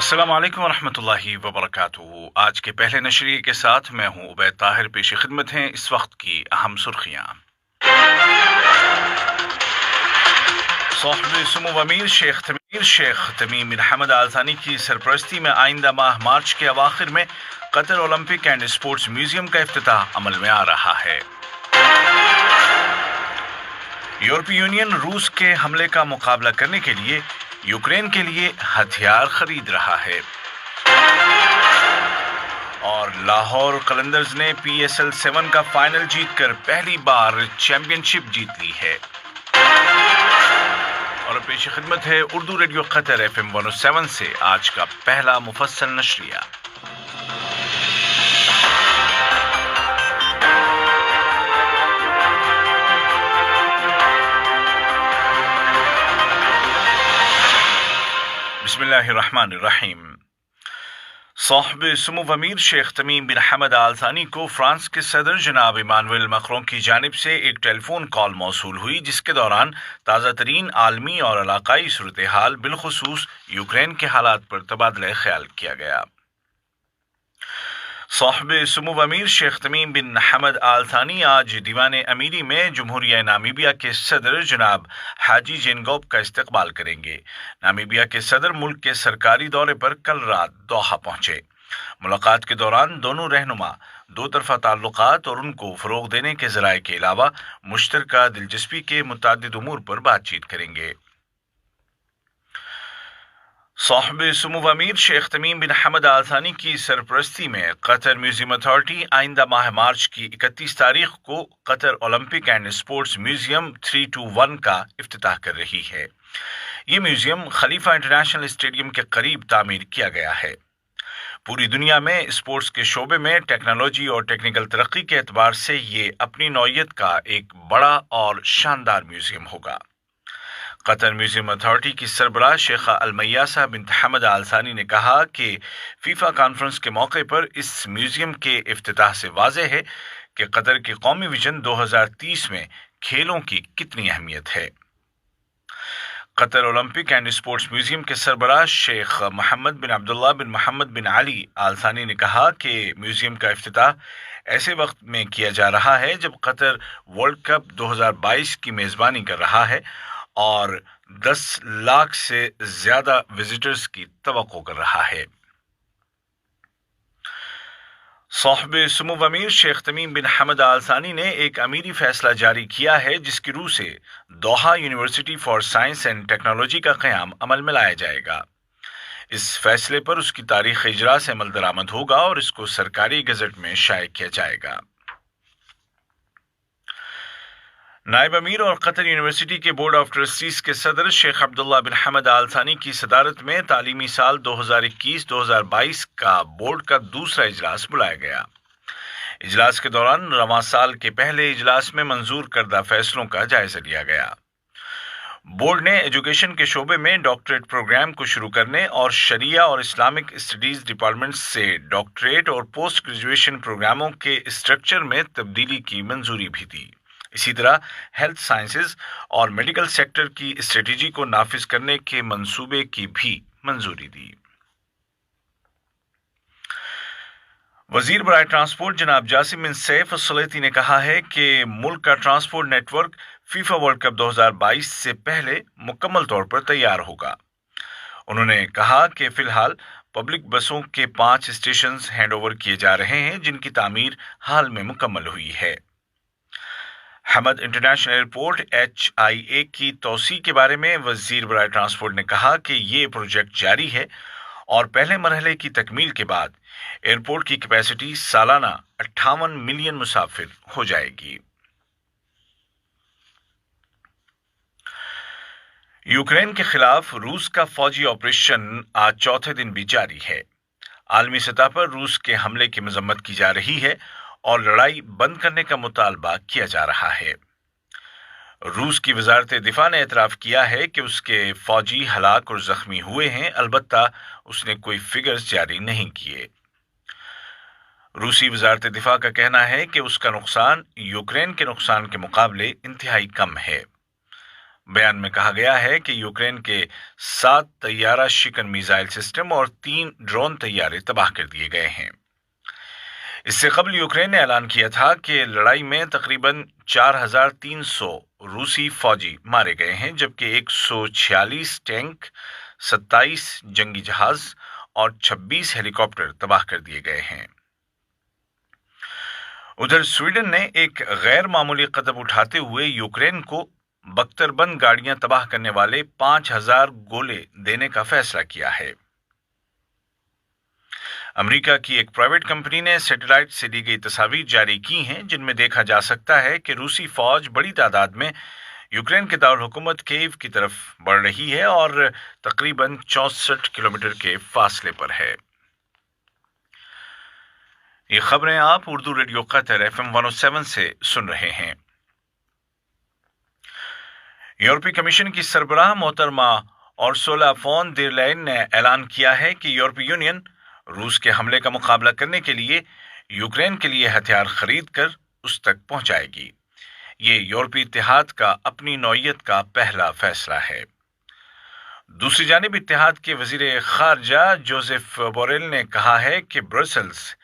अस्सलाम वालेकुम वरहमतुल्लाहि वबरकातुहू। आज के पहले नशरिए के साथ मैं हूं उबैद ताहिर। पेश खिदमत हैं इस वक्त की अहम सुर्खियां। साहिब सुमो अमीर शेख तमीम बिन हमद आल थानी की सरपरस्ती में आइंदा माह मार्च के अवाखिर में Qatar Olympic and sports museum का इफ्तिताह अमल में आ रहा है। यूरोपीय यूनियन रूस के हमले का मुकाबला करने के लिए यूक्रेन के लिए हथियार खरीद रहा है। और लाहौर कलंदर्स ने PSL 7 का फाइनल जीतकर पहली बार चैंपियनशिप जीत ली है। और पेश खिदमत है उर्दू रेडियो कतर FM 107 से आज का पहला मुफस्सल नशरिया। बिस्मिल्लाहिर्रहमानिर्रहीम। साहिब सुमो अमीर शेख तमीम बिन हमद आल थानी को फ्रांस के सदर जनाब इमानुएल मैक्रों की जानिब से एक टेलीफोन कॉल मौसूल हुई, जिसके दौरान ताज़ा तरीन आलमी और इलाकाई सूरत हाल बिलखुसूस यूक्रेन के हालात पर तबादला ख्याल किया गया। साहिब सुमो अमीर शेख तमीम बिन हमद आल थानी आज दीवान अमीरी में जमहूरिया नामीबिया के सदर जनाब हाजी जेनगोब का इस्तकबाल करेंगे। नामीबिया के सदर मुल्क के सरकारी दौरे पर कल रात दोहा पहुंचे। मुलाकात के दौरान दोनों रहनुमा दो तरफा ताल्लुकात और उनको फ़रोग देने के ज़राए के अलावा मुश्तरका दिलचस्पी के मुतादिद उमूर पर बातचीत करेंगे। साहिब सुमो अमीर शेख तमीम बिन हमद आल थानी की सरपरस्ती में कतर म्यूजियम अथॉरिटी आइंदा माह मार्च की 31 तारीख को Qatar Olympic and sports museum 321 का इफ्तिताह कर रही है। ये म्यूजियम खलीफा इंटरनेशनल स्टेडियम के करीब तामीर किया गया है। पूरी दुनिया में स्पोर्ट्स के शोबे में टेक्नोलॉजी और टेक्निकल तरक्की के एतबार से ये अपनी नौयत का एक बड़ा और शानदार म्यूजियम होगा। कतर म्यूजियम अथॉरिटी की सरबराह शेख अलमैयासा बिन्त हमद आल थानी ने कहा कि फीफा कॉन्फ्रेंस के मौके पर इस म्यूजियम के इफ्तिताह से वाज़ेह है कि कतर के कौमी विजन 2030 में खेलों की कितनी अहमियत है। Qatar Olympic and sports museum के सरबराह शेख मोहम्मद बिन अब्दुल्ला बिन मोहम्मद बिन अली आल थानी ने कहा कि म्यूजियम का इफ्तिताह ऐसे वक्त में किया जा रहा है जब कतर वर्ल्ड कप 2022 की मेज़बानी कर रहा है और 10 लाख से ज्यादा विजिटर्स की तवक्को कर रहा है। साहिब सुमो अमीर शेख तमीम बिन हमद आल थानी ने एक अमीरी फैसला जारी किया है, जिसकी रूह से Doha university for science and technology का क़याम अमल में लाया जाएगा। इस फैसले पर उसकी तारीख इजरा से अमल दरामद होगा और इसको सरकारी गज़ट में शाये किया जाएगा। नायब अमीर और कतर यूनिवर्सिटी के बोर्ड ऑफ ट्रस्टीज के सदर शेख अब्दुल्ला बिन हमद आल थानी की सदारत में तालीमी साल 2021-2022 का बोर्ड का दूसरा इजलास बुलाया गया। इजलास के दौरान रवां साल के पहले इजलास में मंजूर करदा फैसलों का जायजा लिया गया। बोर्ड ने एजुकेशन के शोबे में डॉक्टरेट प्रोग्राम को शुरू करने और शरिया और इस्लामिक स्टडीज डिपार्टमेंट से डॉक्टरेट और पोस्ट ग्रेजुएशन प्रोग्रामों के स्ट्रक्चर में तब्दीली की मंजूरी भी दी। इसी तरह हेल्थ साइंसेज और मेडिकल सेक्टर की स्ट्रेटेजी को नाफिज करने के मंसूबे की भी मंजूरी दी। वजीर बराए ट्रांसपोर्ट जनाब जासिम बिन सैफ सलेती ने कहा है कि मुल्क का transport network FIFA world cup 2022 से पहले मुकम्मल तौर पर तैयार होगा। उन्होंने कहा कि फिलहाल पब्लिक बसों के 5 स्टेशन हैंडओवर किए जा रहे हैं, जिनकी तामीर हाल में मुकम्मल हुई है। हमद इंटरनेशनल एयरपोर्ट HIA की तौसी के बारे में वजीर बराए ट्रांसपोर्ट ने कहा कि ये प्रोजेक्ट जारी है और पहले मरहले की तकमील के बाद एयरपोर्ट की कैपेसिटी सालाना 58 मिलियन मुसाफिर हो जाएगी। यूक्रेन के खिलाफ रूस का फौजी ऑपरेशन आज चौथे दिन भी जारी है। आलमी सतह पर रूस के हमले की मजम्मत की जा रही है और लड़ाई बंद करने का मुतालबा किया जा रहा है। रूस की वजारत दिफा ने एतराफ़ किया है कि उसके फौजी हलाक और जख्मी हुए हैं, अलबत्ता उसने कोई फिगर्स जारी नहीं किए। रूसी वजारत दिफा का कहना है कि उसका नुकसान यूक्रेन के नुकसान के मुकाबले इंतहाई कम है। बयान में कहा गया है कि यूक्रेन के 7 तैयारा शिकन मिसाइल सिस्टम और 3 ड्रोन तैयारे तबाह कर दिए गए हैं। इससे कबल यूक्रेन ने ऐलान किया था कि लड़ाई में तकरीबन 4,300 रूसी फौजी मारे गए हैं, जबकि 146 टैंक, 27 जंगी जहाज और 26 हेलीकॉप्टर तबाह कर दिए गए हैं। उधर स्वीडन ने एक गैर मामूली कदम उठाते हुए यूक्रेन को बख्तरबंद गाड़ियां तबाह करने वाले 5,000 गोले देने का फैसला किया है। अमेरिका की एक प्राइवेट कंपनी ने सैटेलाइट से ली गई तस्वीर जारी की हैं, जिनमें देखा जा सकता है कि रूसी फौज बड़ी तादाद में यूक्रेन के दारुल हुकूमत कीव की तरफ बढ़ रही है और तकरीबन 64 किलोमीटर के फासले पर है। ये खबरें आप उर्दू रेडियो कतर FM 107 से सुन रहे हैं। यूरोपीय कमीशन की सरबराह मोहतरमा उर्सुला फोन देर लाइन ने ऐलान किया है कि यूरोपीय यूनियन रूस के हमले का मुकाबला करने के लिए यूक्रेन के लिए हथियार खरीद कर उस तक पहुंचाएगी। ये यूरोपीय इत्तेहाद का अपनी नौयत का पहला फैसला है। दूसरी जानिब इत्तेहाद के वजीर खारजा जोसेफ बोरेल ने कहा है कि ब्रसेल्स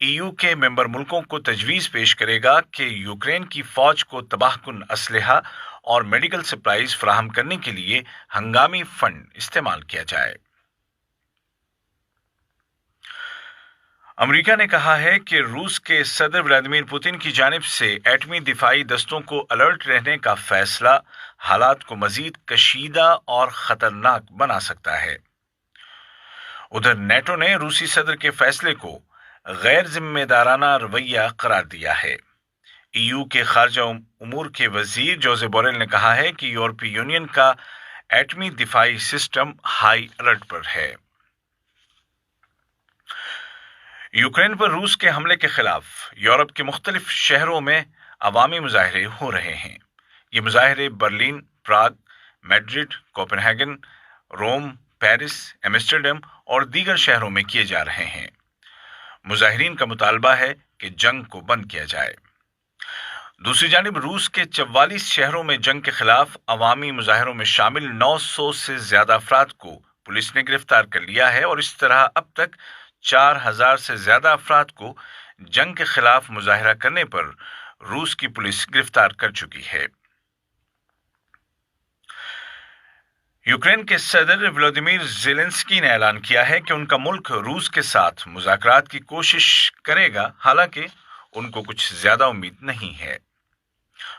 EU के मेंबर मुल्कों को तजवीज़ पेश करेगा कि यूक्रेन की फौज को तबाहकुन असलहा और मेडिकल सप्लाईज फराहम करने के लिए हंगामी फंड इस्तेमाल किया जाए। अमेरिका ने कहा है कि रूस के सदर व्लादिमीर पुतिन की जानिब से एटमी दिफाई दस्तों को अलर्ट रहने का फैसला हालात को मजीद कशीदा और खतरनाक बना सकता है। उधर नेटो ने रूसी सदर के फैसले को गैर जिम्मेदाराना रवैया करार दिया है। EU के खारजा उमूर के वजीर जोसेफ बोरेल ने कहा है कि यूरोपीय यूनियन का एटमी दिफाई सिस्टम हाई अलर्ट पर है। यूक्रेन पर रूस के हमले के खिलाफ यूरोप के मुख्तलिफ शहरों में अवामी मुजाहरे हो रहे हैं। ये मुजाहरे बर्लिन, प्राग, मैड्रिड, कोपेनहेगन, रोम, पेरिस, एम्स्टर्डम और दीगर शहरों में किए जा रहे हैं। मुजाहिरीन का मुतालबा है कि जंग को बंद किया जाए। दूसरी जानिब रूस के 44 शहरों में जंग के खिलाफ अवामी मुजाहरों में शामिल 900 से ज्यादा अफराद को पुलिस ने गिरफ्तार कर लिया है और इस तरह अब तक 4,000 से ज्यादा अफराद को जंग के खिलाफ मुजाहरा करने पर रूस की पुलिस गिरफ्तार कर चुकी है। यूक्रेन के सदर व्लादिमीर ज़ेलेंस्की ने ऐलान किया है कि उनका मुल्क रूस के साथ मुज़ाकरात की कोशिश करेगा, हालांकि उनको कुछ ज्यादा उम्मीद नहीं है।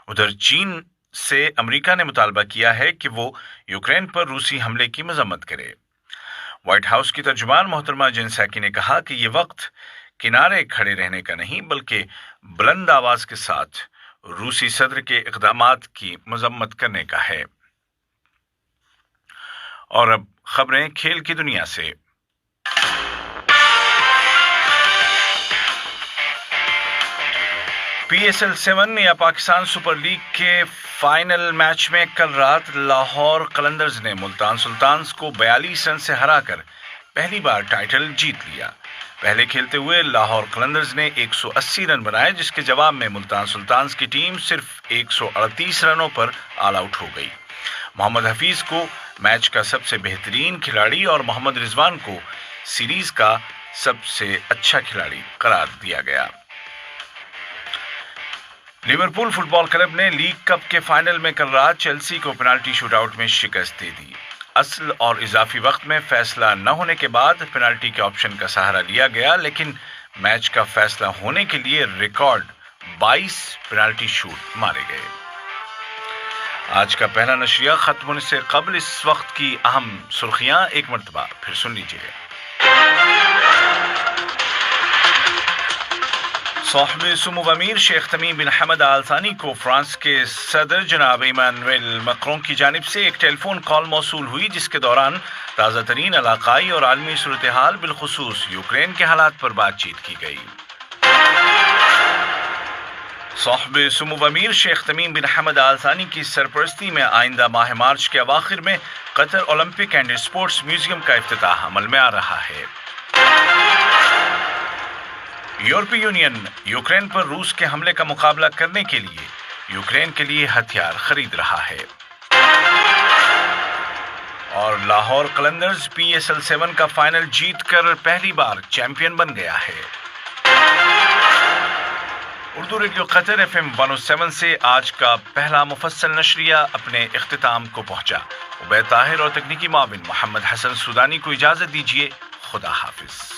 उधर चीन से अमेरिका ने मुतालबा किया है कि वो यूक्रेन पर रूसी हमले की मजम्मत करे। व्हाइट हाउस की तर्जुमान मोहतरमा जिन सैकी ने कहा कि ये वक्त किनारे खड़े रहने का नहीं बल्कि बुलंद आवाज के साथ रूसी सदर के इक़दामात की मजम्मत करने का है। और अब खबरें खेल की दुनिया से। PSL 7 या पाकिस्तान सुपर लीग के फाइनल मैच में कल रात लाहौर कलंदर्स ने मुल्तान सुल्तान्स को 42 रन से हराकर पहली बार टाइटल जीत लिया। पहले खेलते हुए लाहौर कलंदर्स ने 180 रन बनाए, जिसके जवाब में मुल्तान सुल्तान्स की टीम सिर्फ 138 रनों पर ऑल आउट हो गई। मोहम्मद हफीज को मैच का सबसे बेहतरीन खिलाड़ी और मोहम्मद रिजवान को सीरीज का सबसे अच्छा खिलाड़ी करार दिया गया। लिवरपूल फुटबॉल क्लब ने लीग कप के फाइनल में कल रात चेल्सी को पेनाल्टी शूटआउट में शिकस्त दे दी। असल और इजाफी वक्त में फैसला न होने के बाद पेनाल्टी के ऑप्शन का सहारा लिया गया, लेकिन मैच का फैसला होने के लिए रिकॉर्ड 22 पेनाल्टी शूट मारे गए। आज का पहला नशरिया खत्म होने से कबल इस वक्त की अहम सुर्खियां एक मरतबा फिर सुन लीजिए। साहिब सुमो अमीर शेख तमीम बिन हमद आल थानी को फ्रांस के सदर जनाब इमानुएल मैक्रों की जानिब से एक टेलीफोन कॉल मौसूल हुई, जिसके दौरान ताज़ा तरीन इलाकाई और आलमी सूरत हाल बिलखुसूस यूक्रेन के हालात पर बातचीत की गई। साहिब सुमो अमीर शेख तमीम बिन हमद आल थानी की सरपरस्ती में आइंदा माह मार्च के अवाखिर में Qatar Olympic and sports museum का इफ्तिताह अमल में आ रहा है। यूरोपीय यूनियन यूक्रेन पर रूस के हमले का मुकाबला करने के लिए यूक्रेन के लिए हथियार खरीद रहा है। اور لاہور قلندرز PSL 7 کا فائنل جیت کر پہلی بار چیمپئن بن گیا ہے۔ اردو ریڈیو قطر FM 107 سے آج کا پہلا مفصل نشریہ اپنے اختتام کو پہنچا۔ عبید طاہر اور تکنیکی معاون محمد حسن سودانی کو اجازت دیجیے۔ خدا حافظ۔